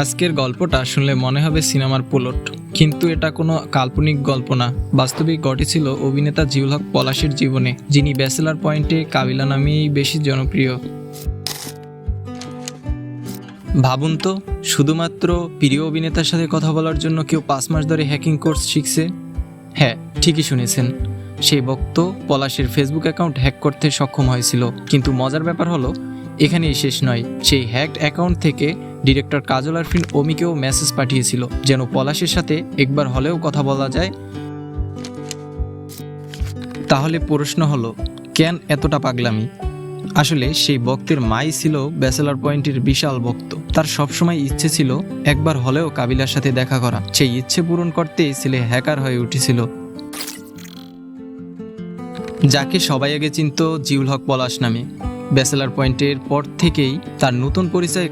আজকের গল্পটা শুনলে মনে হবে সিনেমার প্লট, কিন্তু এটা কোনো কাল্পনিক গল্প না। বাস্তবিক ঘটেছিল অভিনেতা জিউল হক পলাশের জীবনে, যিনি ব্যাচেলার পয়েন্টে কাবিলা নামেই বেশি জনপ্রিয়। ভাবুন তো, শুধুমাত্র প্রিয় অভিনেতার সাথে কথা বলার জন্য কেউ 5 মাস ধরে হ্যাকিং কোর্স শিখছে। হ্যাঁ, ঠিকই শুনেছেন। সেই ভক্ত পলাশের ফেসবুক অ্যাকাউন্ট হ্যাক করতে সক্ষম হয়েছিল। কিন্তু মজার ব্যাপার হলো, এখানেই শেষ নয়। সেই হ্যাকড অ্যাকাউন্ট থেকে ডিরেক্টর কাজল আরফিন অমিকেও মেসেজ পাঠিয়েছিল, যেন পলাশের সাথে একবার হলেও কথা বলা যায়। তাহলে প্রশ্ন হলো, কেন এতটা পাগলামি? আসলে সেই ভক্তের মাই ছিল ব্যাচেলার পয়েন্টের বিশাল ভক্ত। তার সবসময় ইচ্ছে ছিল একবার হলেও কাবিলার সাথে দেখা করা। সেই ইচ্ছে পূরণ করতেই ছেলে হ্যাকার হয়ে উঠেছিল, যাকে সবাই আগে চিনত জিউল হক পলাশ নামে। ব্যাচেলার পয়েন্টের পর থেকেই তার নতুন পরিচয়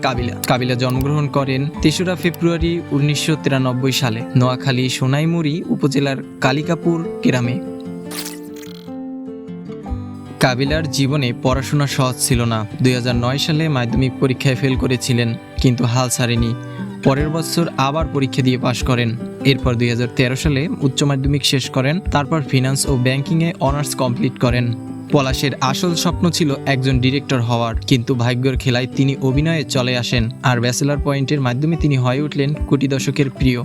কাবিলা জন্মগ্রহণ করেন ৩রা ফেব্রুয়ারি ১৯৯৩ সালে নোয়াখালী সোনাইমুড়ি উপজেলার কালিকাপুর গ্রামে। কাবিলার জীবনে পড়াশোনা সহজ ছিল না। ২০০৯ সালে মাধ্যমিক পরীক্ষায় ফেল করেছিলেন, কিন্তু হাল ছাড়েনি। পরের বছর আবার পরীক্ষা দিয়ে পাশ করেন। এরপর ২০১৩ সালে উচ্চ মাধ্যমিক শেষ করেন। তারপর ফিনান্স ও ব্যাংকিংয়ে অনার্স কমপ্লিট করেন। পলাশের আসল স্বপ্ন ছিল একজন ডিরেক্টর হওয়ার, কিন্তু ভাগ্যের খেলায় তিনি অভিনয়ে চলে আসেন। আর ব্যাচেলার পয়েন্টের মাধ্যমে তিনি হয়ে উঠলেন কোটি দর্শকের প্রিয়।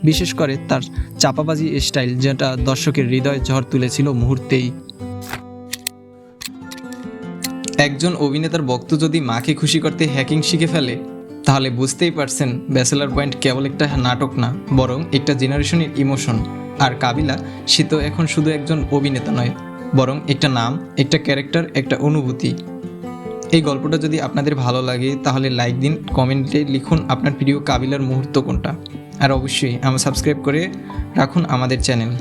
বিশেষ করে তার চাপাবাজি স্টাইল, যেটা দর্শকের হৃদয় ঝড় তুলেছিল মুহূর্তেই। একজন অভিনেতার ভক্ত যদি মাকে খুশি করতে হ্যাকিং শিখে ফেলে, তাহলে বুঝতেই পারছেন ব্যাচেলার পয়েন্ট কেবল একটা নাটক না, বরং একটা জেনারেশনের ইমোশন। আর কাবিলা, সে তো এখন শুধু একজন অভিনেতা নয়, বরং একটা নাম, একটা ক্যারেক্টার, একটা অনুভূতি। এই গল্পটা যদি আপনাদের ভালো লাগে তাহলে লাইক দিন, কমেন্টে লিখুন আপনার প্রিয় কাবিলার মুহূর্ত কোনটা। আর অবশ্যই সাবস্ক্রাইব করে রাখুন আমাদের চ্যানেল।